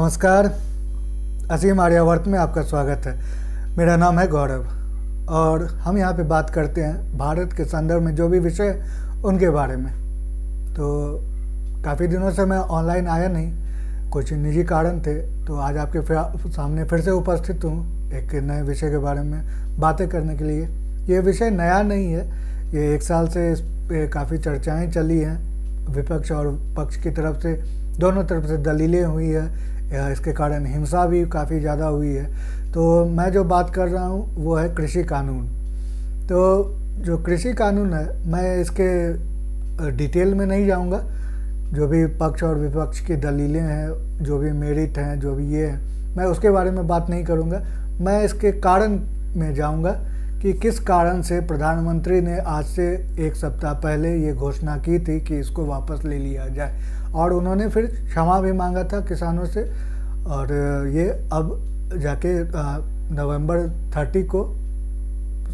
नमस्कार, असीम आर्यावर्त में आपका स्वागत है। मेरा नाम है गौरव और हम यहाँ पे बात करते हैं भारत के संदर्भ में जो भी विषय उनके बारे में। तो काफ़ी दिनों से मैं ऑनलाइन आया नहीं, कुछ निजी कारण थे, तो आज आपके सामने फिर से उपस्थित हूँ एक नए विषय के बारे में बातें करने के लिए। ये विषय नया नहीं है, ये 1 साल से इस पर काफ़ी चर्चाएँ चली हैं, विपक्ष और पक्ष की तरफ से दोनों तरफ से दलीलें हुई है, इसके कारण हिंसा भी काफ़ी ज़्यादा हुई है। तो मैं जो बात कर रहा हूँ वो है कृषि कानून। तो जो कृषि कानून है, मैं इसके डिटेल में नहीं जाऊँगा। जो भी पक्ष और विपक्ष की दलीलें हैं, जो भी मेरिट हैं, जो भी ये है, मैं उसके बारे में बात नहीं करूँगा। मैं इसके कारण में जाऊँगा कि किस कारण से प्रधानमंत्री ने आज से 1 सप्ताह पहले ये घोषणा की थी कि इसको वापस ले लिया जाए, और उन्होंने फिर क्षमा भी मांगा था किसानों से। और ये अब जाके नवंबर 30 को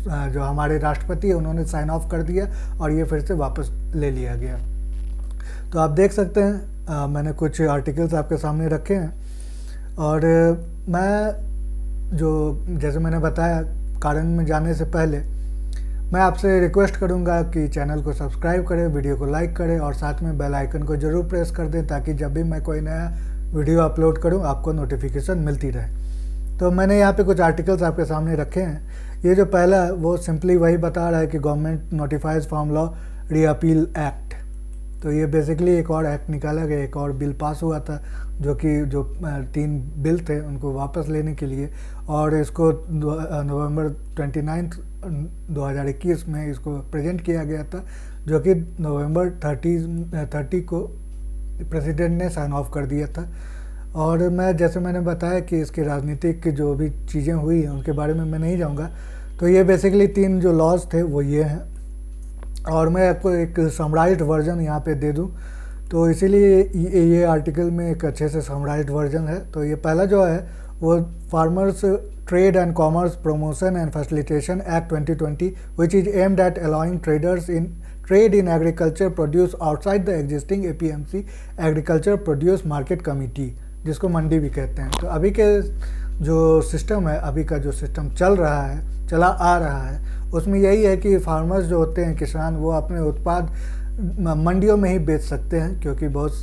जो हमारे राष्ट्रपति है उन्होंने साइन ऑफ कर दिया और ये फिर से वापस ले लिया गया। तो आप देख सकते हैं, मैंने कुछ आर्टिकल्स आपके सामने रखे हैं। और मैं जैसे मैंने बताया, कारण में जाने से पहले मैं आपसे रिक्वेस्ट करूंगा कि चैनल को सब्सक्राइब करें, वीडियो को लाइक करें और साथ में बेल आइकन को ज़रूर प्रेस कर दें, ताकि जब भी मैं कोई नया वीडियो अपलोड करूं आपको नोटिफिकेशन मिलती रहे। तो मैंने यहाँ पे कुछ आर्टिकल्स आपके सामने रखे हैं। ये जो पहला है वो सिंपली वही बता रहा है कि गवर्नमेंट नोटिफाइज फार्म लॉ री अपील एक्ट। तो ये बेसिकली एक और एक्ट निकाला गया, एक और बिल पास हुआ था जो 3 बिल थे उनको वापस लेने के लिए, और इसको नवंबर 29 2021 में इसको प्रेजेंट किया गया था, जो कि नवंबर 30 को प्रेसिडेंट ने साइन ऑफ कर दिया था। और जैसे मैंने बताया कि इसकी राजनीतिक जो भी चीज़ें हुई हैं उनके बारे में मैं नहीं जाऊंगा। तो ये बेसिकली 3 जो लॉज थे वो ये हैं, और मैं आपको एक समराइज्ड वर्जन यहाँ पे दे दूँ, तो इसीलिए ये आर्टिकल में एक अच्छे से समराइज्ड वर्जन है। तो ये पहला जो है वो farmers trade and commerce promotion and facilitation act 2020 which is aimed at allowing traders in trade in agriculture produce outside the existing APMC agriculture produce market committee, जिसको मंडी भी कहते हैं। तो अभी के जो सिस्टम है, अभी का जो सिस्टम चला आ रहा है, उसमें यही है कि फार्मर्स जो होते हैं, किसान, वो अपने उत्पाद मंडियों में ही बेच सकते हैं, क्योंकि बहुत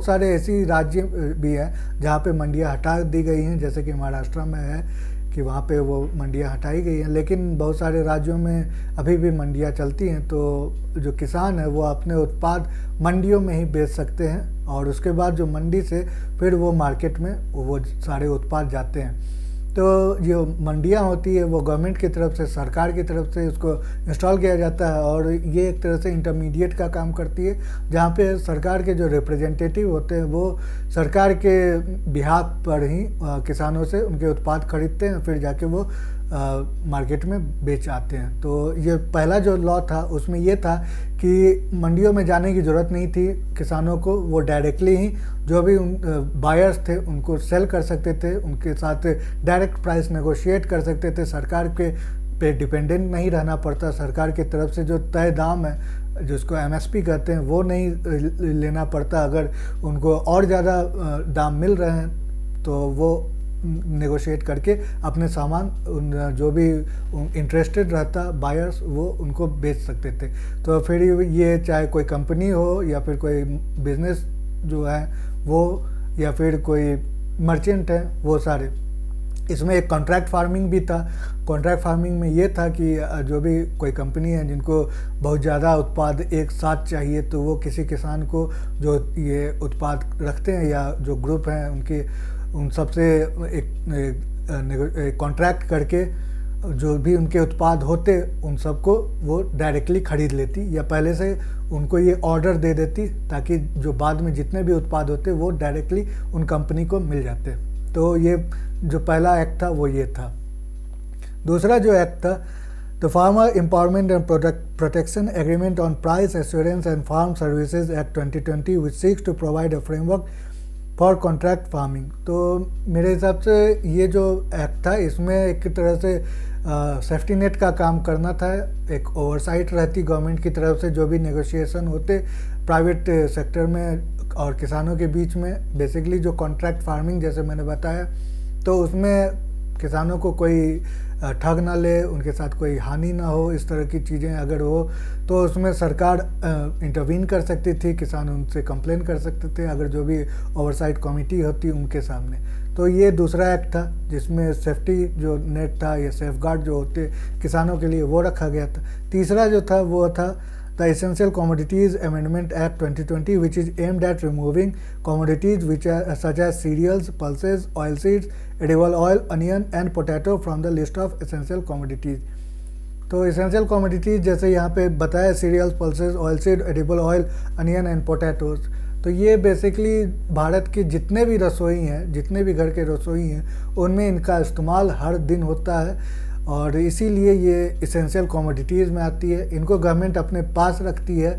सारे ऐसी राज्य भी हैं जहाँ पे मंडियाँ हटा दी गई हैं, जैसे कि महाराष्ट्र में है कि वहाँ पे वो मंडियाँ हटाई गई हैं, लेकिन बहुत सारे राज्यों में अभी भी मंडियाँ चलती हैं। तो जो किसान है वो अपने उत्पाद मंडियों में ही बेच सकते हैं, और उसके बाद जो मंडी से फिर वो मार्केट में वो सारे उत्पाद जाते हैं। तो जो मंडियाँ होती है वो गवर्नमेंट की तरफ से, सरकार की तरफ से उसको इंस्टॉल किया जाता है, और ये एक तरह से इंटरमीडिएट का काम करती है, जहाँ पे सरकार के जो रिप्रेजेंटेटिव होते हैं वो सरकार के बिहाफ पर ही किसानों से उनके उत्पाद खरीदते हैं, फिर जाके वो मार्केट में बेच आते हैं। तो ये पहला जो लॉ था उसमें ये था कि मंडियों में जाने की ज़रूरत नहीं थी किसानों को, वो डायरेक्टली ही जो भी बायर्स थे उनको सेल कर सकते थे, उनके साथ डायरेक्ट प्राइस नेगोशिएट कर सकते थे, सरकार पे डिपेंडेंट नहीं रहना पड़ता। सरकार की तरफ से जो तय दाम है, जिसको MSP कहते हैं, वो नहीं लेना पड़ता। अगर उनको और ज़्यादा दाम मिल रहे हैं तो वो नेगोशिएट करके अपने सामान जो भी इंटरेस्टेड रहता बायर्स वो उनको बेच सकते थे। तो फिर ये चाहे कोई कंपनी हो या फिर कोई बिजनेस जो है वो, या फिर कोई मर्चेंट है, वो सारे। इसमें एक कॉन्ट्रैक्ट फार्मिंग भी था। कॉन्ट्रैक्ट फार्मिंग में ये था कि जो भी कोई कंपनी है जिनको बहुत ज़्यादा उत्पाद एक साथ चाहिए, तो वो किसी किसान को जो ये उत्पाद रखते हैं या जो ग्रुप हैं उन सबसे एक कॉन्ट्रैक्ट करके जो भी उनके उत्पाद होते उन सबको वो डायरेक्टली खरीद लेती, या पहले से उनको ये ऑर्डर दे देती, ताकि जो बाद में जितने भी उत्पाद होते वो डायरेक्टली उन कंपनी को मिल जाते। तो ये जो पहला एक्ट था वो ये था। दूसरा जो एक्ट था, the farmer empowerment and protection agreement on price assurance and farm services act 2020 which seeks to provide a framework for contract farming. तो मेरे हिसाब से ये जो एक्ट था इसमें एक तरह से सेफ्टी नेट का काम करना था, एक ओवरसाइट रहती गवर्नमेंट की तरफ से, जो भी नेगोशिएशन होते प्राइवेट सेक्टर में और किसानों के बीच में बेसिकली जो कॉन्ट्रैक्ट फार्मिंग जैसे मैंने बताया, तो उसमें किसानों को कोई ठग ना ले, उनके साथ कोई हानि ना हो, इस तरह की चीज़ें अगर हो तो उसमें सरकार इंटरवीन कर सकती थी, किसान उनसे कंप्लेन कर सकते थे अगर जो भी ओवरसाइट कमेटी होती उनके सामने। तो ये दूसरा एक्ट था जिसमें सेफ्टी जो नेट था या सेफ गार्ड जो होते किसानों के लिए वो रखा गया था। तीसरा जो था वो था the essential commodities amendment act 2020 which is aimed at removing commodities which are such as cereals, pulses, oil seeds, edible oil, onion and potato from the list of essential commodities. तो एसेंशियल कमोडिटीज़ जैसे यहाँ पे बताया cereals, pulses, oil seed, edible oil, onion and potatoes, तो ये basically Bharat के जितने भी रसोई हैं, जितने भी घर के रसोई हैं, उनमें इनका इस्तेमाल हर दिन होता है और इसीलिए ये एसेंशियल कमोडिटीज़ में आती है। इनको गवर्नमेंट अपने पास रखती है,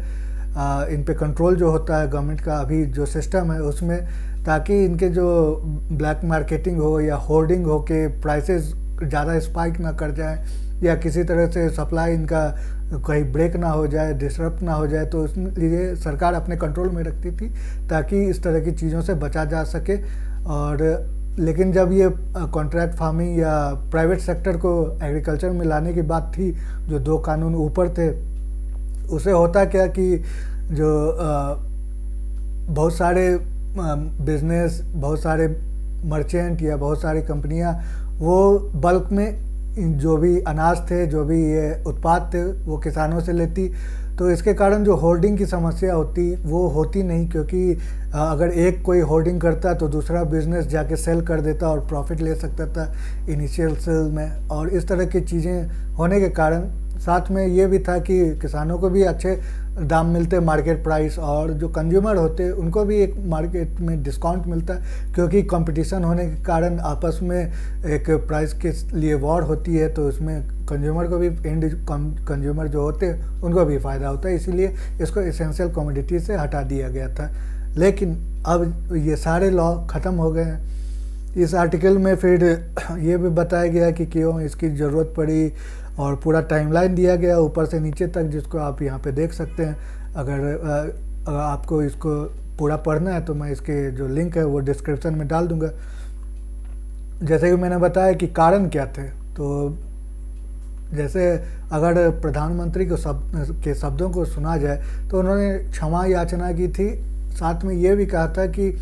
इन पे कंट्रोल जो होता है गवर्नमेंट का अभी जो सिस्टम है उसमें, ताकि इनके जो ब्लैक मार्केटिंग हो या होर्डिंग हो के प्राइसेस ज़्यादा स्पाइक ना कर जाए या किसी तरह से सप्लाई इनका कहीं ब्रेक ना हो जाए, डिसरप्ट ना हो जाए, तो इसलिए सरकार अपने कंट्रोल में रखती थी ताकि इस तरह की चीज़ों से बचा जा सके। और लेकिन जब ये कॉन्ट्रैक्ट फार्मिंग या प्राइवेट सेक्टर को एग्रीकल्चर में लाने की बात थी, जो 2 कानून ऊपर थे, उसे होता क्या कि जो बहुत सारे बिजनेस, बहुत सारे मर्चेंट या बहुत सारी कंपनियां वो बल्क में जो भी अनाज थे, जो भी ये उत्पाद थे, वो किसानों से लेती। तो इसके कारण जो होर्डिंग की समस्या होती वो होती नहीं, क्योंकि अगर एक कोई होर्डिंग करता तो दूसरा बिजनेस जाके सेल कर देता और प्रॉफिट ले सकता था इनिशियल सेल में। और इस तरह की चीज़ें होने के कारण साथ में ये भी था कि किसानों को भी अच्छे दाम मिलते मार्केट प्राइस, और जो कंज्यूमर होते उनको भी एक मार्केट में डिस्काउंट मिलता, क्योंकि कंपटीशन होने के कारण आपस में एक प्राइस के लिए वॉर होती है, तो उसमें कंज्यूमर को भी, एंड कंज्यूमर जो होते हैं उनको भी फ़ायदा होता है। इसीलिए इसको एसेंशियल कमोडिटी से हटा दिया गया था। लेकिन अब ये सारे लॉ ख़त्म हो गए हैं। इस आर्टिकल में फिर ये भी बताया गया कि क्यों इसकी ज़रूरत पड़ी और पूरा टाइमलाइन दिया गया ऊपर से नीचे तक, जिसको आप यहाँ पे देख सकते हैं। अगर आपको इसको पूरा पढ़ना है तो मैं इसके जो लिंक है वो डिस्क्रिप्शन में डाल दूँगा। जैसे कि मैंने बताया कि कारण क्या थे, तो जैसे अगर प्रधानमंत्री के शब्दों को सुना जाए तो उन्होंने क्षमा याचना की थी, साथ में ये भी कहा था कि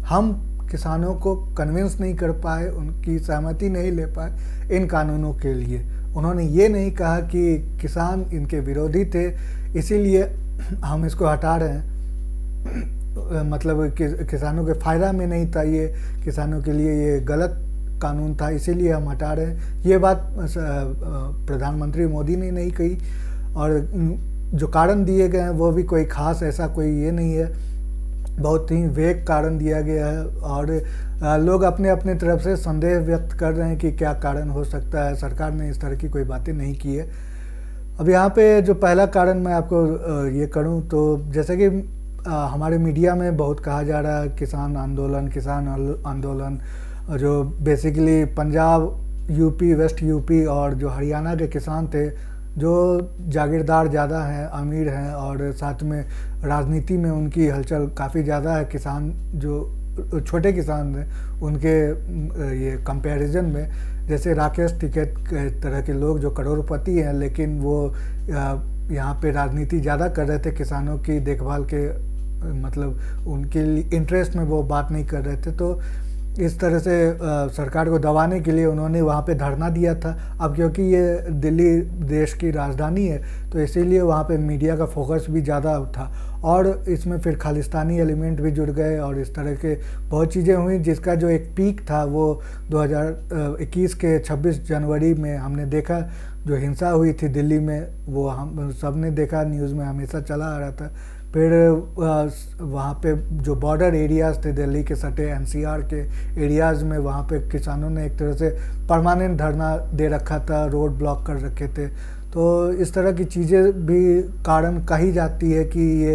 हम किसानों को कन्विंस नहीं कर पाए, उनकी सहमति नहीं ले पाए इन कानूनों के लिए। उन्होंने ये नहीं कहा कि किसान इनके विरोधी थे इसीलिए हम इसको हटा रहे हैं, मतलब कि किसानों के फ़ायदा में नहीं था ये, किसानों के लिए ये गलत कानून था इसीलिए हम हटा रहे हैं। ये बात प्रधानमंत्री मोदी ने नहीं कही, और जो कारण दिए गए हैं वो भी कोई ख़ास ऐसा कोई ये नहीं है, बहुत ही वेग कारण दिया गया है। और लोग अपने अपने तरफ से संदेह व्यक्त कर रहे हैं कि क्या कारण हो सकता है, सरकार ने इस तरह की कोई बातें नहीं की है। अब यहाँ पे जो पहला कारण मैं आपको ये करूँ तो जैसे कि हमारे मीडिया में बहुत कहा जा रहा है किसान आंदोलन, जो basically Punjab, UP, west UP और जो हरियाणा के किसान थे, जो जागीरदार ज़्यादा हैं, अमीर हैं, और साथ में राजनीति में उनकी हलचल काफ़ी ज़्यादा है। किसान जो छोटे किसान हैं उनके ये कंपैरिजन में, जैसे राकेश टिकैत के तरह के लोग जो करोड़पति हैं, लेकिन वो यहाँ पे राजनीति ज़्यादा कर रहे थे, किसानों की देखभाल के मतलब उनके इंटरेस्ट में वो बात नहीं कर रहे थे। तो इस तरह से सरकार को दबाने के लिए उन्होंने वहाँ पे धरना दिया था। अब क्योंकि ये दिल्ली देश की राजधानी है तो इसीलिए वहाँ पे मीडिया का फोकस भी ज़्यादा था, और इसमें फिर खालिस्तानी एलिमेंट भी जुड़ गए और इस तरह के बहुत चीज़ें हुई, जिसका जो एक पीक था वो 2021 के 26 जनवरी में हमने देखा, जो हिंसा हुई थी दिल्ली में, वो हम सब ने देखा, न्यूज़ में हमेशा चला आ रहा था। फिर वहाँ पे जो बॉर्डर एरियाज़ थे दिल्ली के सटे एनसीआर के एरियाज़ में, वहाँ पे किसानों ने एक तरह से परमानेंट धरना दे रखा था, रोड ब्लॉक कर रखे थे। तो इस तरह की चीज़ें भी कारण कही जाती है कि ये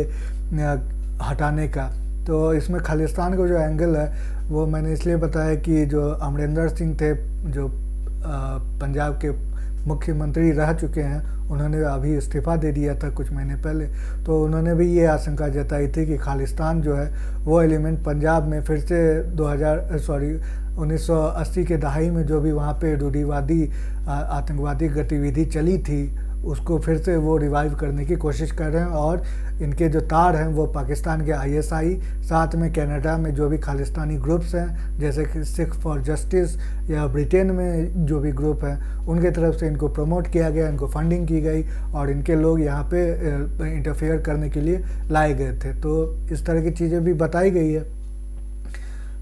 हटाने का। तो इसमें खालिस्तान का जो एंगल है वो मैंने इसलिए बताया कि जो अमरिंदर सिंह थे, जो पंजाब के मुख्यमंत्री रह चुके हैं, उन्होंने अभी इस्तीफ़ा दे दिया था कुछ महीने पहले। तो उन्होंने भी ये आशंका जताई थी कि खालिस्तान जो है वो एलिमेंट पंजाब में फिर से 1980 के दहाई में जो भी वहाँ पे रूढ़िवादी आतंकवादी गतिविधि चली थी उसको फिर से वो रिवाइव करने की कोशिश कर रहे हैं। और इनके जो तार हैं वो पाकिस्तान के ISI, साथ में कनाडा में जो भी खालिस्तानी ग्रुप्स हैं जैसे कि सिख फॉर जस्टिस, या ब्रिटेन में जो भी ग्रुप हैं उनके तरफ से इनको प्रमोट किया गया, इनको फंडिंग की गई और इनके लोग यहाँ पे इंटरफेयर करने के लिए लाए गए थे। तो इस तरह की चीज़ें भी बताई गई है।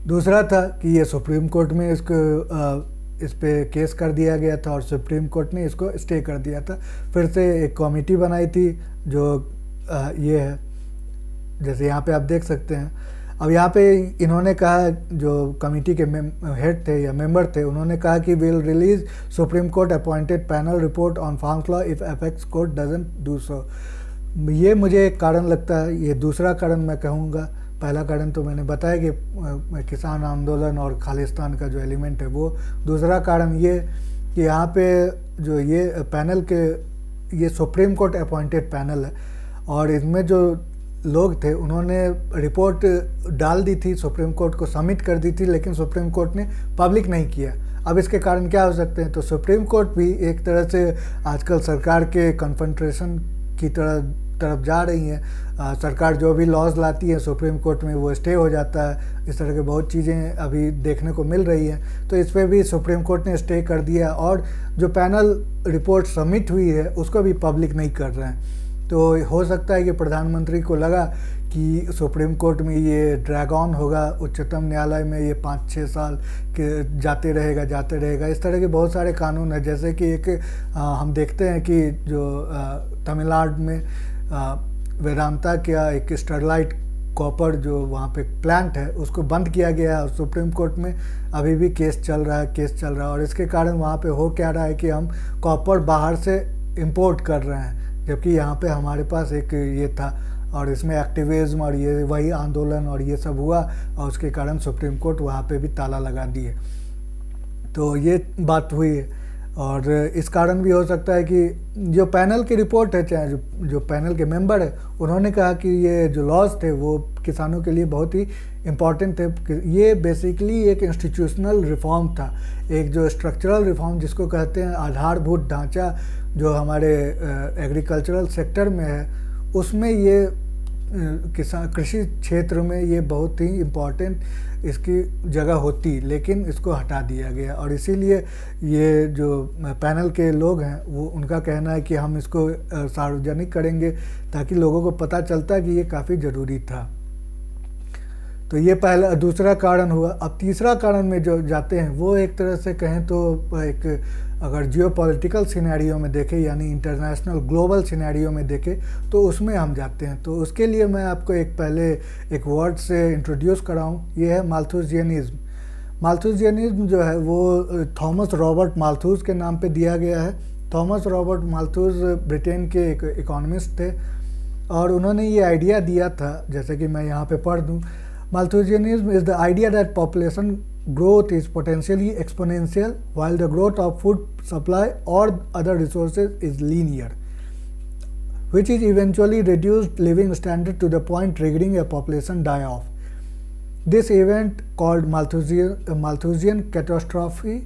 दूसरा था कि ये सुप्रीम कोर्ट में इस पे केस कर दिया गया था और सुप्रीम कोर्ट ने इसको स्टे कर दिया था। फिर से एक कमेटी बनाई थी जो ये है, जैसे यहाँ पे आप देख सकते हैं। अब यहाँ पे इन्होंने कहा, जो कमेटी के हेड थे या मेंबर थे, उन्होंने कहा कि will release supreme court appointed panel report on farms law if apex court doesn't do so. ये मुझे एक कारण लगता है। ये दूसरा कारण मैं कहूँगा। पहला कारण तो मैंने बताया कि किसान आंदोलन और खालिस्तान का जो एलिमेंट है वो। दूसरा कारण ये कि यहाँ पे जो ये पैनल के, ये सुप्रीम कोर्ट अपॉइंटेड पैनल है और इसमें जो लोग थे उन्होंने रिपोर्ट डाल दी थी, सुप्रीम कोर्ट को सबमिट कर दी थी, लेकिन सुप्रीम कोर्ट ने पब्लिक नहीं किया। अब इसके कारण क्या हो सकते हैं? तो सुप्रीम कोर्ट भी एक तरह से आजकल सरकार के कन्फ्रंटेशन की तरफ जा रही है। सरकार जो भी लॉज लाती है सुप्रीम कोर्ट में वो स्टे हो जाता है। इस तरह के बहुत चीज़ें अभी देखने को मिल रही हैं। तो इस पर भी सुप्रीम कोर्ट ने स्टे कर दिया और जो पैनल रिपोर्ट सबमिट हुई है उसको भी पब्लिक नहीं कर रहे हैं। तो हो सकता है कि प्रधानमंत्री को लगा कि सुप्रीम कोर्ट में ये ड्रैग ऑन होगा, उच्चतम न्यायालय में ये 5-6 साल के जाते रहेगा। इस तरह के बहुत सारे कानून हैं। जैसे कि एक हम देखते हैं कि जो तमिलनाडु में वेदांता का एक स्टरलाइट कॉपर जो वहाँ पे प्लांट है उसको बंद किया गया है और सुप्रीम कोर्ट में अभी भी केस चल रहा है। और इसके कारण वहाँ पे हो क्या रहा है कि हम कॉपर बाहर से इंपोर्ट कर रहे हैं, जबकि यहाँ पे हमारे पास एक ये था और इसमें एक्टिविज्म और ये वही आंदोलन और ये सब हुआ और उसके कारण सुप्रीम कोर्ट वहाँ पे भी ताला लगा दिए। तो ये बात हुई है और इस कारण भी हो सकता है कि जो पैनल की रिपोर्ट है, चाहे जो पैनल के मेंबर है, उन्होंने कहा कि ये जो लॉज थे वो किसानों के लिए बहुत ही इम्पॉर्टेंट थे। ये बेसिकली एक इंस्टीट्यूशनल रिफॉर्म था, एक जो स्ट्रक्चरल रिफॉर्म जिसको कहते हैं, आधारभूत ढांचा जो हमारे एग्रीकल्चरल सेक्टर में है उसमें ये कृषि क्षेत्र में ये बहुत ही इम्पॉर्टेंट इसकी जगह होती, लेकिन इसको हटा दिया गया। और इसीलिए ये जो पैनल के लोग हैं वो उनका कहना है कि हम इसको सार्वजनिक करेंगे ताकि लोगों को पता चलता कि ये काफ़ी ज़रूरी था। तो ये पहला दूसरा कारण हुआ। अब तीसरा कारण में जो जाते हैं वो एक तरह से कहें तो एक, अगर जियोपॉलिटिकल सिनेरियो में देखें यानी इंटरनेशनल ग्लोबल सिनेरियो में देखें तो उसमें हम जाते हैं। तो उसके लिए मैं आपको पहले एक वर्ड से इंट्रोड्यूस कराऊं, ये है माल्थुसियनिज्म। माल्थुसियनिज्म जो है वो थॉमस रॉबर्ट माल्थुस के नाम पे दिया गया है। थॉमस रॉबर्ट माल्थुस ब्रिटेन के एक इकोनॉमिस्ट थे और उन्होंने ये आइडिया दिया था, जैसे कि मैं यहाँ पे पढ़ दूँ। Malthusianism is the idea that population growth is potentially exponential while the growth of food supply or other resources is linear, which is eventually reduced living standard to the point triggering a population die-off. This event, called Malthusian catastrophe,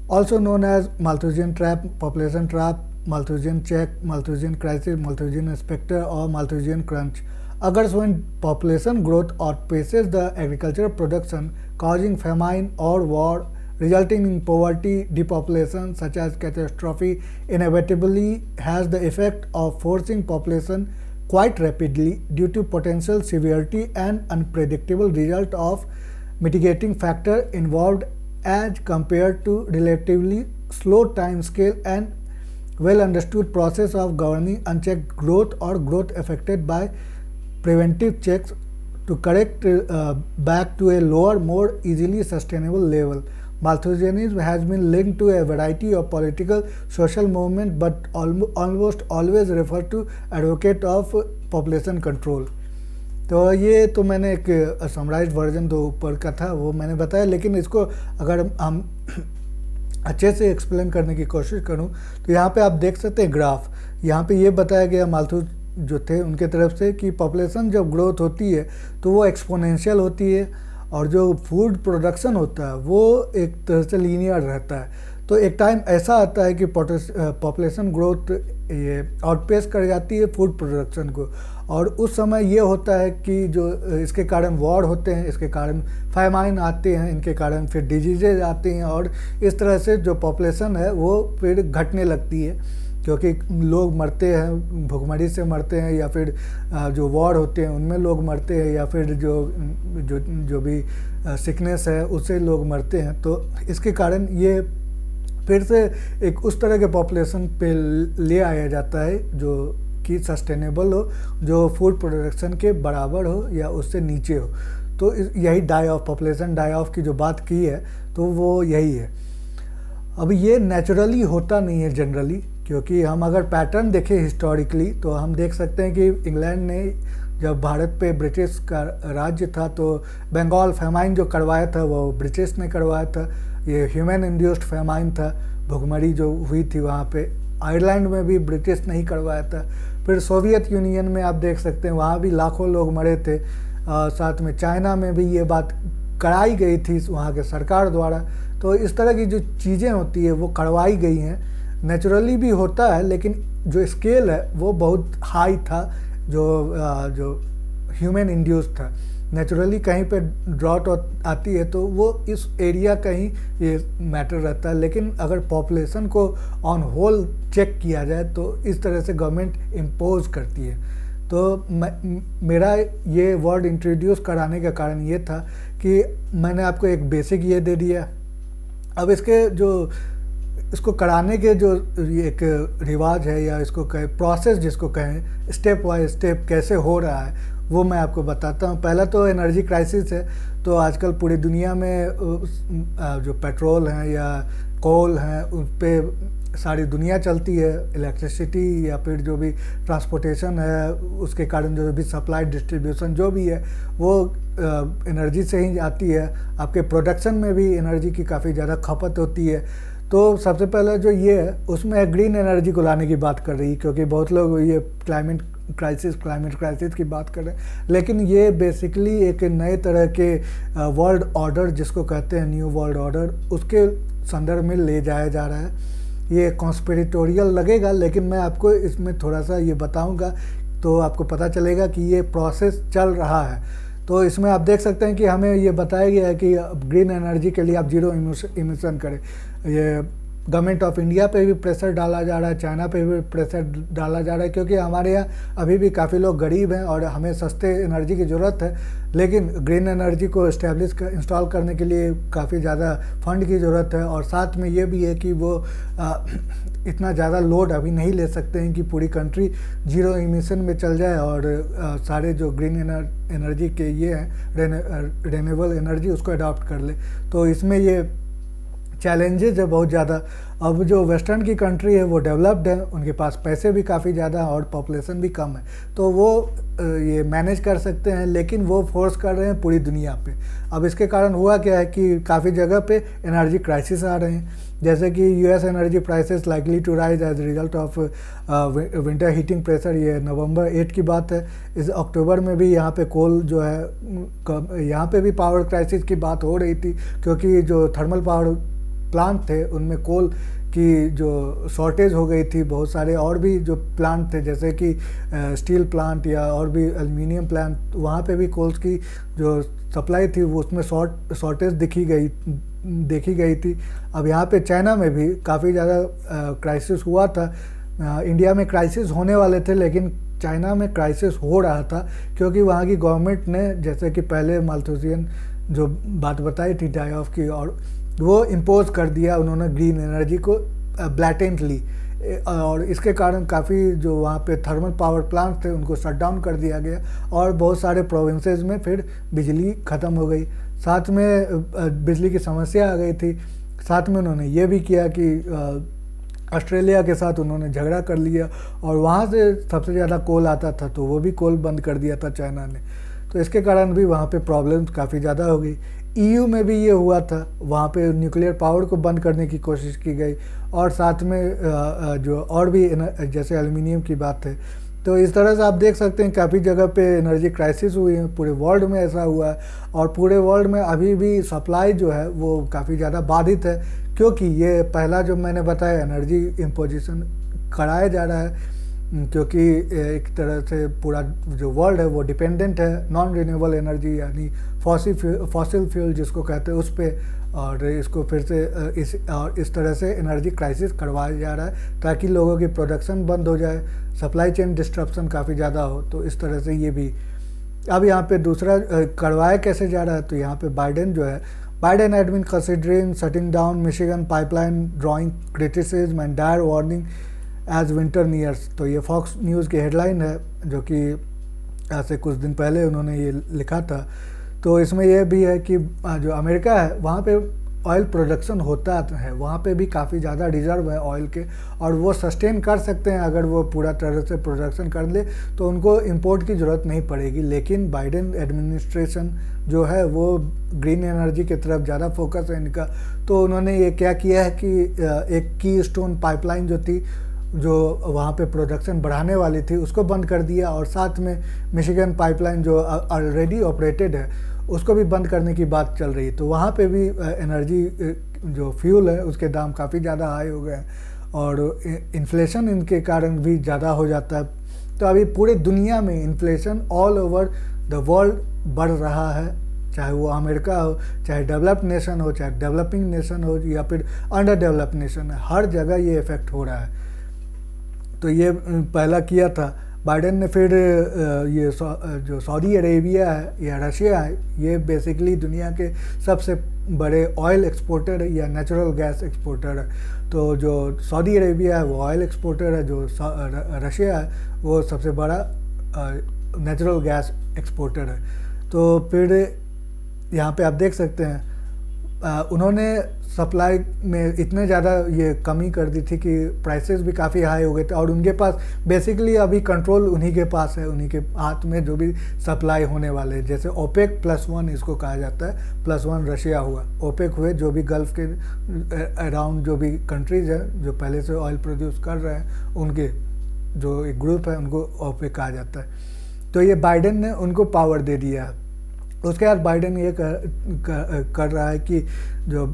also known as Malthusian trap, population trap, Malthusian check, Malthusian crisis, Malthusian spectre or Malthusian crunch, occurs when population growth outpaces the agricultural production, causing famine or war, resulting in poverty. Depopulation, such as catastrophe, inevitably has the effect of forcing population quite rapidly due to potential severity and unpredictable result of mitigating factor involved as compared to relatively slow time scale and well understood process of governing unchecked growth or growth affected by preventive checks to correct back to a lower, more easily sustainable level. Malthusianism has been linked to a variety of political, social movements, but almost always refer to advocate of population control. तो ये तो मैंने एक summarised version जो ऊपर का था वो मैंने बताया, लेकिन इसको अगर हम अच्छे से एक्सप्लेन करने की कोशिश करूं तो यहाँ पे आप देख सकते हैं ग्राफ। यहाँ पे ये बताया गया मालथूस जो थे उनके तरफ से कि पॉपुलेशन जब ग्रोथ होती है तो वो एक्सपोनेंशियल होती है, और जो फूड प्रोडक्शन होता है वो एक तरह से लीनियर रहता है। तो एक टाइम ऐसा आता है कि पॉपुलेशन ग्रोथ ये आउटपेस कर जाती है फूड प्रोडक्शन को, और उस समय ये होता है कि जो इसके कारण वॉर होते हैं, इसके कारण फैमाइन आते हैं, इनके कारण फिर डिजीजेज आते हैं, और इस तरह से जो पॉपुलेशन है वो फिर घटने लगती है, क्योंकि लोग मरते हैं, भुखमरी से मरते हैं, या फिर जो वॉर होते हैं उनमें लोग मरते हैं, या फिर जो भी सिकनेस है उससे लोग मरते हैं। तो इसके कारण ये फिर से एक उस तरह के पॉपुलेशन पे ले आया जाता है जो कि सस्टेनेबल हो, जो फूड प्रोडक्शन के बराबर हो या उससे नीचे हो। तो यही die off, population die off की जो बात की है तो वो यही है। अब ये नेचुरली होता नहीं है जनरली, क्योंकि हम अगर पैटर्न देखें हिस्टोरिकली तो हम देख सकते हैं कि इंग्लैंड ने जब भारत पे ब्रिटिश का राज्य था तो बंगाल फेमाइन जो करवाया था वो ब्रिटिश ने करवाया था। ये ह्यूमन इंड्यूस्ड फेमाइन था, भुखमरी जो हुई थी वहाँ पे। आयरलैंड में भी ब्रिटिश ने ही करवाया था। फिर सोवियत यूनियन में आप देख सकते हैं वहाँ भी लाखों लोग मरे थे। साथ में चाइना में भी ये बात कराई गई थी वहाँ के सरकार द्वारा। तो इस तरह की जो चीज़ें होती है वो करवाई गई हैं। नेचुरली भी होता है, लेकिन जो स्केल है वो बहुत हाई था, जो ह्यूमन इंड्यूस था। नेचुरली कहीं पे ड्रॉट आती है तो वो इस एरिया का ही ये मैटर रहता है, लेकिन अगर पॉपुलेशन को ऑन होल चेक किया जाए तो इस तरह से गवर्नमेंट इम्पोज करती है। तो मेरा ये वर्ड इंट्रोड्यूस कराने का कारण ये था कि मैंने आपको एक बेसिक ये दे दिया। अब इसको कराने के जो एक रिवाज है, या इसको कहें प्रोसेस जिसको कहें, स्टेप बाय स्टेप कैसे हो रहा है वो मैं आपको बताता हूँ। पहला तो एनर्जी क्राइसिस है। तो आजकल पूरी दुनिया में जो पेट्रोल हैं या कोल हैं उन पे सारी दुनिया चलती है, इलेक्ट्रिसिटी या फिर जो भी ट्रांसपोर्टेशन है उसके कारण जो भी सप्लाई डिस्ट्रीब्यूशन जो भी है वो एनर्जी से ही आती है। आपके प्रोडक्शन में भी एनर्जी की काफ़ी ज़्यादा खपत होती है। तो सबसे पहले जो ये है उसमें ग्रीन एनर्जी को लाने की बात कर रही है, क्योंकि बहुत लोग ये क्लाइमेट क्राइसिस की बात कर रहे हैं, लेकिन ये बेसिकली एक नए तरह के वर्ल्ड ऑर्डर जिसको कहते हैं न्यू वर्ल्ड ऑर्डर, उसके संदर्भ में ले जाया जा रहा है। ये कॉन्स्पिरेटोरियल लगेगा, लेकिन मैं आपको इसमें थोड़ा सा ये बताऊंगा तो आपको पता चलेगा कि ये प्रोसेस चल रहा है। तो इसमें आप देख सकते हैं कि हमें ये बताया गया है कि ग्रीन एनर्जी के लिए आप जीरो इमिशन करें। ये गवर्नमेंट ऑफ इंडिया पे भी प्रेशर डाला जा रहा है, चाइना पे भी प्रेशर डाला जा रहा है, क्योंकि हमारे यहाँ अभी भी काफ़ी लोग गरीब हैं और हमें सस्ते एनर्जी की ज़रूरत है। लेकिन ग्रीन एनर्जी को इंस्टॉल करने के लिए काफ़ी ज़्यादा फंड की ज़रूरत है, और साथ में ये भी है कि वो इतना ज़्यादा लोड अभी नहीं ले सकते हैं कि पूरी कंट्री जीरो इमिशन में चल जाए और सारे जो ग्रीन एनर्जी के ये हैं रिन्यूएबल एनर्जी उसको अडॉप्ट कर ले। तो इसमें ये चैलेंजेस है बहुत ज़्यादा। अब जो वेस्टर्न की कंट्री है वो डेवलप्ड है, उनके पास पैसे भी काफ़ी ज़्यादा और पॉपुलेशन भी कम है, तो वो ये मैनेज कर सकते हैं, लेकिन वो फोर्स कर रहे हैं पूरी दुनिया पे। अब इसके कारण हुआ क्या है कि काफ़ी जगह पे एनर्जी क्राइसिस आ रहे हैं, जैसे कि US energy prices likely to rise as result of winter heating pressure. ये नवंबर 8 की बात है। इस अक्टूबर में भी यहाँ पे कोल जो है यहाँ पे भी पावर क्राइसिस की बात हो रही थी, क्योंकि जो थर्मल पावर प्लांट थे उनमें कोल की जो शॉर्टेज हो गई थी। बहुत सारे और भी जो प्लांट थे जैसे कि स्टील प्लांट या और भी एल्युमिनियम प्लांट, वहाँ पे भी कोल्स की जो सप्लाई थी वो उसमें शॉर्टेज देखी गई थी। अब यहाँ पे चाइना में भी काफ़ी ज़्यादा क्राइसिस हुआ था। इंडिया में क्राइसिस होने वाले थे, लेकिन चाइना में क्राइसिस हो रहा था, क्योंकि वहाँ की गवर्नमेंट ने जैसे कि पहले माल्थुसियन जो बात बताई थी डाई ऑफ की, और वो इम्पोज कर दिया उन्होंने ग्रीन एनर्जी को ब्लैटेंटली, और इसके कारण काफ़ी जो वहाँ पे थर्मल पावर प्लांट थे उनको शट डाउन कर दिया गया, और बहुत सारे प्रोविंसेस में फिर बिजली ख़त्म हो गई। साथ में बिजली की समस्या आ गई थी। साथ में उन्होंने ये भी किया कि ऑस्ट्रेलिया के साथ उन्होंने झगड़ा कर लिया, और वहाँ से सबसे ज़्यादा कोल आता था तो वो भी कोल बंद कर दिया था चाइना ने। तो इसके कारण भी वहाँ पे प्रॉब्लम्स काफ़ी ज़्यादा हो गई। ईयू में भी ये हुआ था, वहाँ पे न्यूक्लियर पावर को बंद करने की कोशिश की गई, और साथ में जो और भी जैसे एल्युमिनियम की बात है। तो इस तरह से आप देख सकते हैं काफ़ी जगह पे एनर्जी क्राइसिस हुई है, पूरे वर्ल्ड में ऐसा हुआ है, और पूरे वर्ल्ड में अभी भी सप्लाई जो है वो काफ़ी ज़्यादा बाधित है, क्योंकि ये पहला जो मैंने बताया एनर्जी इम्पोजिशन कराया जा रहा है, क्योंकि एक तरह से पूरा जो वर्ल्ड है वो डिपेंडेंट है नॉन रिन्यूएबल एनर्जी यानी फॉसिल फ्यूल जिसको कहते हैं उस पर, और इसको फिर से इस तरह से एनर्जी क्राइसिस करवाया जा रहा है ताकि लोगों की प्रोडक्शन बंद हो जाए, सप्लाई चेन डिस्ट्रप्शन काफ़ी ज़्यादा हो। तो इस तरह से ये भी अब यहाँ पे दूसरा करवाया कैसे जा रहा है, तो यहाँ पे बाइडेन जो है, Biden had been considering shutting down Michigan pipeline drawing criticism and dire warning as winter nears. तो ये फॉक्स न्यूज़ की हेडलाइन है, जो कि ऐसे कुछ दिन पहले उन्होंने ये लिखा था। तो इसमें यह भी है कि जो अमेरिका है वहाँ पे ऑयल प्रोडक्शन होता है, वहाँ पे भी काफ़ी ज़्यादा रिजर्व है ऑयल के, और वो सस्टेन कर सकते हैं अगर वो पूरा तरह से प्रोडक्शन कर ले तो उनको इंपोर्ट की ज़रूरत नहीं पड़ेगी। लेकिन बाइडेन एडमिनिस्ट्रेशन जो है वो ग्रीन एनर्जी की तरफ ज़्यादा फोकस है इनका। तो उन्होंने ये क्या किया है कि एक की स्टोन पाइपलाइन जो थी, जो वहाँ पे प्रोडक्शन बढ़ाने वाली थी, उसको बंद कर दिया, और साथ में मिशिगन पाइपलाइन जो ऑलरेडी ऑपरेटेड है उसको भी बंद करने की बात चल रही है। तो वहाँ पे भी एनर्जी जो फ्यूल है उसके दाम काफ़ी ज़्यादा हाई हो गए हैं, और इन्फ्लेशन इनके कारण भी ज़्यादा हो जाता है। तो अभी पूरे दुनिया में inflation all over the world बढ़ रहा है, चाहे वो अमेरिका हो, चाहे डेवलप्ड नेशन हो, चाहे डेवलपिंग नेशन हो, या फिर अंडर डेवलप्ड नेशन है, हर जगह ये इफ़ेक्ट हो रहा है। तो ये पहला किया था बाइडेन ने। फिर ये जो सऊदी अरेबिया है या रशिया है, ये बेसिकली दुनिया के सबसे बड़े ऑयल एक्सपोर्टर या नेचुरल गैस एक्सपोर्टर है। तो जो सऊदी अरेबिया है वो ऑयल एक्सपोर्टर है, जो रशिया है वो सबसे बड़ा नेचुरल गैस एक्सपोर्टर है। तो फिर यहाँ पे आप देख सकते हैं उन्होंने सप्लाई में इतने ज़्यादा ये कमी कर दी थी कि प्राइसेस भी काफ़ी हाई हो गए थे, और उनके पास बेसिकली अभी कंट्रोल उन्हीं के पास है, उन्हीं के हाथ में जो भी सप्लाई होने वाले हैं। जैसे ओपेक +1 इसको कहा जाता है, +1 रशिया हुआ, ओपेक हुए जो भी गल्फ़ के अराउंड जो भी कंट्रीज़ हैं जो पहले से ऑयल प्रोड्यूस कर रहे हैं, उनके जो एक ग्रुप है उनको ओपेक कहा जाता है। तो ये बाइडेन ने उनको पावर दे दिया है। उसके बाद बाइडेन ये कर रहा है कि जो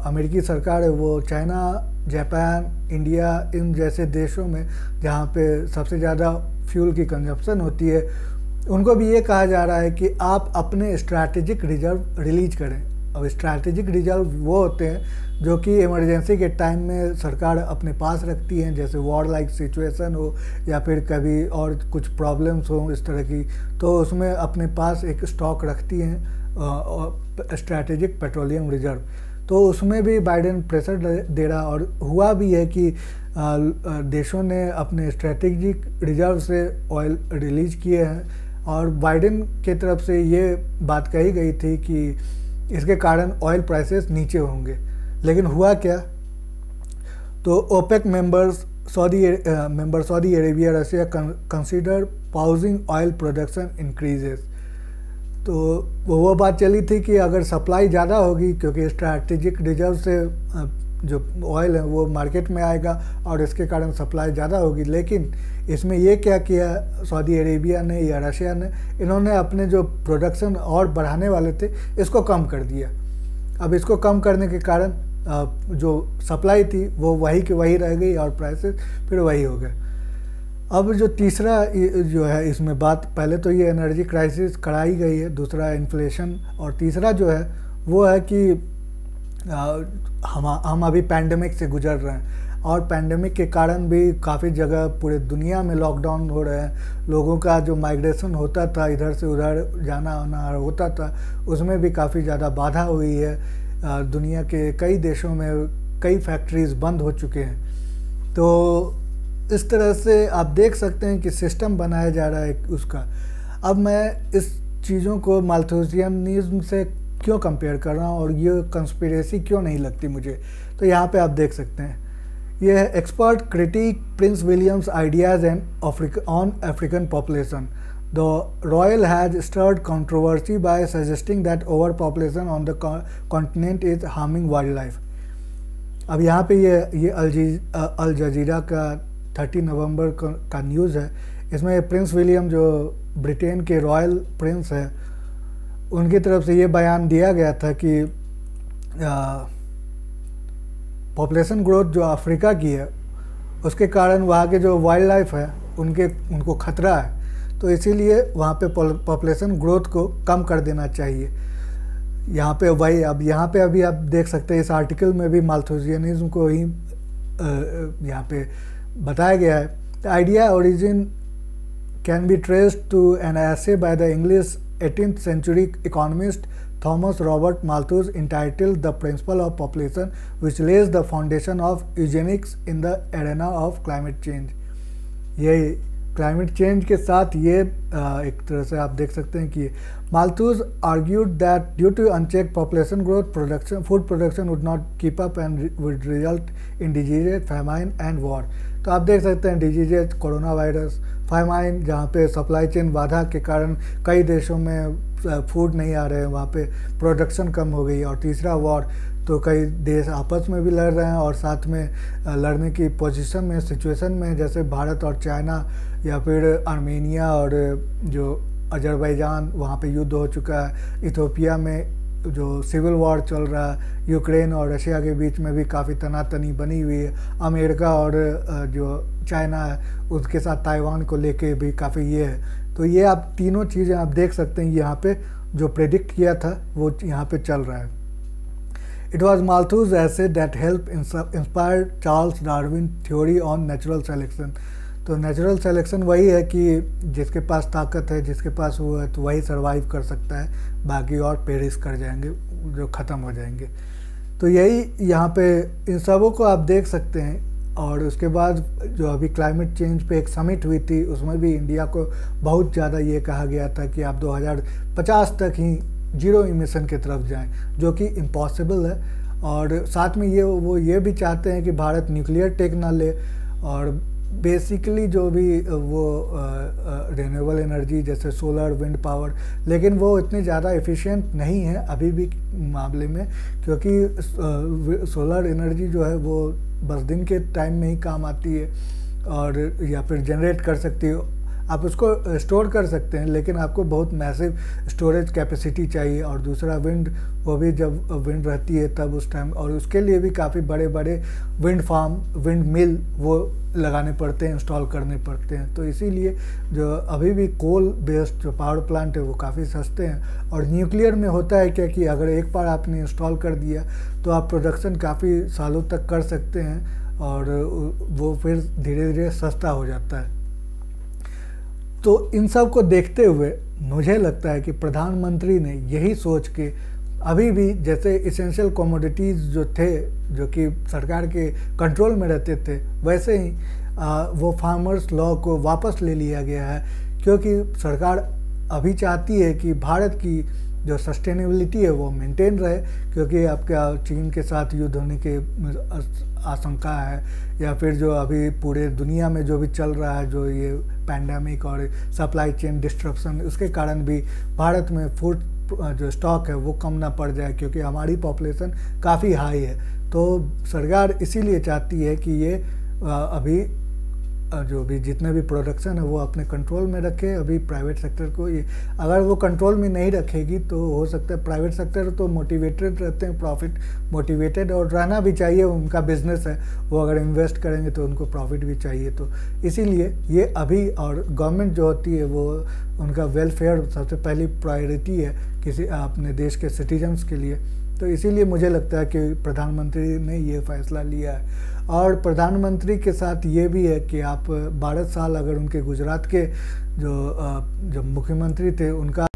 अमेरिकी सरकार है वो चाइना, जापान, इंडिया, इन जैसे देशों में जहाँ पे सबसे ज़्यादा फ्यूल की कंजप्शन होती है, उनको भी ये कहा जा रहा है कि आप अपने स्ट्रैटेजिक रिजर्व रिलीज करें। अब स्ट्रैटेजिक रिजर्व वो होते हैं जो कि इमरजेंसी के टाइम में सरकार अपने पास रखती हैं, जैसे वॉर लाइक सिचुएशन हो या फिर कभी और कुछ प्रॉब्लम्स हो इस तरह की, तो उसमें अपने पास एक स्टॉक रखती हैं स्ट्रैटेजिक पेट्रोलियम रिजर्व। तो उसमें भी बाइडेन प्रेशर दे रहा, और हुआ भी है कि देशों ने अपने स्ट्रैटेजिक रिजर्व से ऑयल रिलीज किए हैं, और बाइडेन के तरफ से ये बात कही गई थी कि इसके कारण ऑयल प्राइसेस नीचे होंगे। लेकिन हुआ क्या, तो OPEC members Saudi Arabia, Russia consider pausing oil production increases. तो वो बात चली थी कि अगर सप्लाई ज़्यादा होगी, क्योंकि स्ट्रैटेजिक रिजर्व से जो ऑयल है वो मार्केट में आएगा और इसके कारण सप्लाई ज़्यादा होगी। लेकिन इसमें ये क्या किया सऊदी अरेबिया ने या रशिया ने, इन्होंने अपने जो प्रोडक्शन और बढ़ाने वाले थे इसको कम कर दिया। अब इसको कम करने के कारण जो सप्लाई थी वो वही की वही रह गई और प्राइसेस फिर वही हो गए। अब जो तीसरा जो है इसमें बात, पहले तो ये एनर्जी क्राइसिस कराई गई है, दूसरा इन्फ्लेशन, और तीसरा जो है वो है कि हम अभी पैंडेमिक से गुजर रहे हैं, और पैंडेमिक के कारण भी काफ़ी जगह पूरे दुनिया में लॉकडाउन हो रहे हैं। लोगों का जो माइग्रेशन होता था, इधर से उधर जाना आना होता था, उसमें भी काफ़ी ज़्यादा बाधा हुई है। दुनिया के कई देशों में कई फैक्ट्रीज़ बंद हो चुके हैं। तो इस तरह से आप देख सकते हैं कि सिस्टम बनाया जा रहा है उसका। अब मैं इस चीज़ों को माल्थुसियनिज्म से क्यों कंपेयर कर रहा हूँ और ये कंस्पिरेसी क्यों नहीं लगती मुझे, तो यहाँ पे आप देख सकते हैं, ये है expert critic Prince Williams ideas and on African population. The royal has stirred controversy by suggesting that overpopulation on the continent is harming wildlife. अब यहाँ पे ये अल जजीरा का 30 नवंबर का न्यूज़ है। इसमें प्रिंस विलियम जो ब्रिटेन के रॉयल प्रिंस है, उनकी तरफ से ये बयान दिया गया था कि पॉपुलेशन ग्रोथ जो अफ्रीका की है उसके कारण वहाँ के जो वाइल्ड लाइफ है उनको खतरा है, तो इसीलिए वहाँ पे पॉपुलेशन ग्रोथ को कम कर देना चाहिए। यहाँ पे वही अब यहाँ पे अभी आप देख सकते हैं इस आर्टिकल में भी माल्थुसियनिज्म को ही यहाँ पे बताया गया है। The idea origin can be traced to an essay by the English 18th century economist Thomas Robert Malthus entitled The Principle of Population, which lays the foundation of eugenics in the arena of climate change। ये climate change के साथ ये एक तरह से आप देख सकते हैं कि Malthus argued that due to unchecked population growth, food production would not keep up and would result in diseases, famine and war। तो आप देख सकते हैं डिजीजेज, कोरोना वायरस, फाइमाइन, जहाँ पे सप्लाई चेन बाधा के कारण कई देशों में फूड नहीं आ रहे हैं, वहाँ पे प्रोडक्शन कम हो गई। और तीसरा वॉर, तो कई देश आपस में भी लड़ रहे हैं और साथ में लड़ने की पोजीशन में, सिचुएशन में, जैसे भारत और चाइना या फिर आर्मेनिया और जो अजरबैजान, वहाँ पे युद्ध हो चुका है। इथियोपिया में जो सिविल वॉर चल रहा है, यूक्रेन और रशिया के बीच में भी काफ़ी तनातनी बनी हुई है। अमेरिका और जो चाइना है उसके साथ ताइवान को लेके भी काफ़ी ये है। तो ये आप तीनों चीज़ें आप देख सकते हैं यहाँ पे जो प्रेडिक्ट किया था वो यहाँ पे चल रहा है। इट वॉज माल्थूस ऐसे that help inspire Charles Darwin theory on natural selection. तो नेचुरल सेलेक्शन वही है कि जिसके पास ताकत है, जिसके पास वो है, तो वही सर्वाइव कर सकता है, बाकी और पेरिश कर जाएंगे, जो ख़त्म हो जाएंगे। तो यही यहाँ पे इन सबों को आप देख सकते हैं। और उसके बाद जो अभी क्लाइमेट चेंज पे एक समिट हुई थी, उसमें भी इंडिया को बहुत ज़्यादा ये कहा गया था कि आप 2050 तक ही जीरो इमिशन की तरफ जाएं, जो कि इम्पॉसिबल है। और साथ में वो ये भी चाहते हैं कि भारत न्यूक्लियर टेक ना ले, और बेसिकली जो भी वो रिन्यूएबल एनर्जी जैसे सोलर, विंड पावर, लेकिन वो इतने ज़्यादा एफिशिएंट नहीं है अभी भी मामले में, क्योंकि सोलर एनर्जी जो है वो बस दिन के टाइम में ही काम आती है और या फिर जनरेट कर सकती है। आप उसको स्टोर कर सकते हैं, लेकिन आपको बहुत मैसिव स्टोरेज कैपेसिटी चाहिए। और दूसरा विंड, वो भी जब विंड रहती है तब उस टाइम, और उसके लिए भी काफ़ी बड़े बड़े विंड फार्म, विंड मिल वो लगाने पड़ते हैं, इंस्टॉल करने पड़ते हैं। तो इसीलिए जो अभी भी कोल बेस्ड जो पावर प्लांट है वो काफ़ी सस्ते हैं। और न्यूक्लियर में होता है क्या कि अगर एक बार आपने इंस्टॉल कर दिया तो आप प्रोडक्शन काफ़ी सालों तक कर सकते हैं और वो फिर धीरे धीरे सस्ता हो जाता है। तो इन सब को देखते हुए मुझे लगता है कि प्रधानमंत्री ने यही सोच के अभी भी जैसे इसेंशियल कमोडिटीज़ जो थे, जो कि सरकार के कंट्रोल में रहते थे, वैसे ही वो फार्मर्स लॉ को वापस ले लिया गया है, क्योंकि सरकार अभी चाहती है कि भारत की जो सस्टेनेबिलिटी है वो मेंटेन रहे, क्योंकि आपका चीन के साथ युद्ध होने के आशंका है, या फिर जो अभी पूरे दुनिया में जो भी चल रहा है, जो ये पैंडेमिक और सप्लाई चेन डिस्ट्रप्शन, उसके कारण भी भारत में फूड जो स्टॉक है वो कम ना पड़ जाए, क्योंकि हमारी पॉपुलेशन काफ़ी हाई है। तो सरकार इसीलिए चाहती है कि ये अभी जो भी जितने भी प्रोडक्शन है वो अपने कंट्रोल में रखे। अभी प्राइवेट सेक्टर को ये अगर वो कंट्रोल में नहीं रखेगी तो हो सकता है, प्राइवेट सेक्टर तो मोटिवेटेड रहते हैं, प्रॉफिट मोटिवेटेड, और रहना भी चाहिए, उनका बिजनेस है, वो अगर इन्वेस्ट करेंगे तो उनको प्रॉफिट भी चाहिए। तो इसीलिए ये अभी, और गवर्नमेंट जो होती है वो उनका वेलफेयर सबसे पहली प्रायोरिटी है किसी अपने देश के सिटीजन्स के लिए। तो इसीलिए मुझे लगता है कि प्रधानमंत्री ने ये फैसला लिया है। और प्रधानमंत्री के साथ ये भी है कि आप 12 साल अगर उनके गुजरात के जो मुख्यमंत्री थे उनका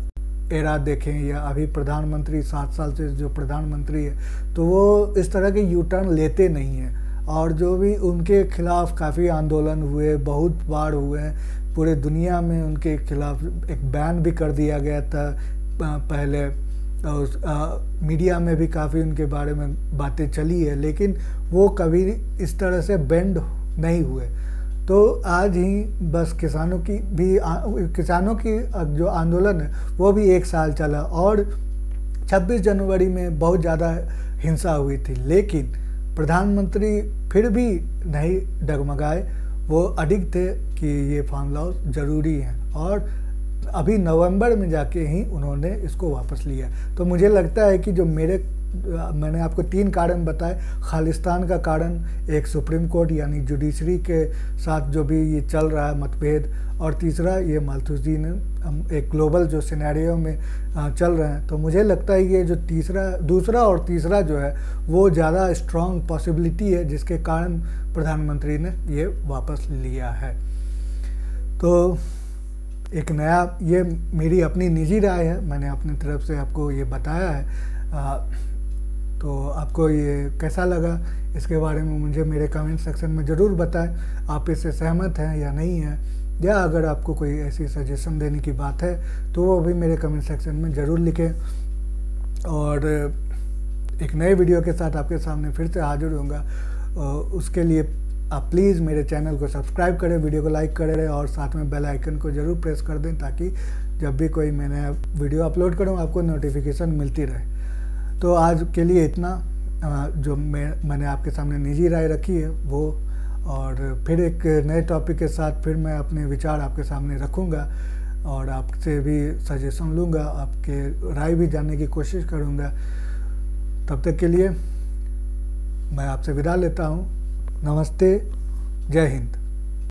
एरा देखें, या अभी प्रधानमंत्री 7 साल से जो प्रधानमंत्री है, तो वो इस तरह के यू टर्न लेते नहीं हैं। और जो भी उनके खिलाफ काफ़ी आंदोलन हुए, बहुत बार हुए हैं, पूरे दुनिया में उनके खिलाफ एक बैन भी कर दिया गया था पहले, और मीडिया में भी काफ़ी उनके बारे में बातें चली है, लेकिन वो कभी इस तरह से बेंड नहीं हुए। तो आज ही बस किसानों की जो आंदोलन है वो भी 1 साल चला और 26 जनवरी में बहुत ज़्यादा हिंसा हुई थी, लेकिन प्रधानमंत्री फिर भी नहीं डगमगाए। वो अडिग थे कि ये फार्म लॉ ज़रूरी है और अभी नवंबर में जाके ही उन्होंने इसको वापस लिया। तो मुझे लगता है कि जो मैंने आपको 3 कारण बताए, खालिस्तान का कारण, एक सुप्रीम कोर्ट यानी जुडिशरी के साथ जो भी ये चल रहा है मतभेद, और तीसरा ये माल्थुसी ने एक ग्लोबल जो सिनेरियो में चल रहे हैं। तो मुझे लगता है ये जो दूसरा और तीसरा जो है वो ज़्यादा स्ट्रॉन्ग पॉसिबिलिटी है, जिसके कारण प्रधानमंत्री ने ये वापस लिया है। तो एक नया, ये मेरी अपनी निजी राय है, मैंने अपनी तरफ से आपको ये बताया है। तो आपको ये कैसा लगा इसके बारे में मुझे मेरे कमेंट सेक्शन में ज़रूर बताएं। आप इससे सहमत हैं या नहीं हैं, या अगर आपको कोई ऐसी सजेशन देने की बात है तो वो भी मेरे कमेंट सेक्शन में ज़रूर लिखें। और एक नए वीडियो के साथ आपके सामने फिर से हाजिर होऊंगा। उसके लिए आप प्लीज़ मेरे चैनल को सब्सक्राइब करें, वीडियो को लाइक करें और साथ में बेल आइकन को ज़रूर प्रेस कर दें, ताकि जब भी कोई मैंने वीडियो अपलोड करूँ आपको नोटिफिकेशन मिलती रहे। तो आज के लिए इतना, जो मैंने आपके सामने निजी राय रखी है वो, और फिर एक नए टॉपिक के साथ फिर मैं अपने विचार आपके सामने रखूँगा और आपसे भी सजेशन लूँगा, आपके राय भी जानने की कोशिश करूँगा। तब तक के लिए मैं आपसे विदा लेता हूँ। नमस्ते, जय हिंद।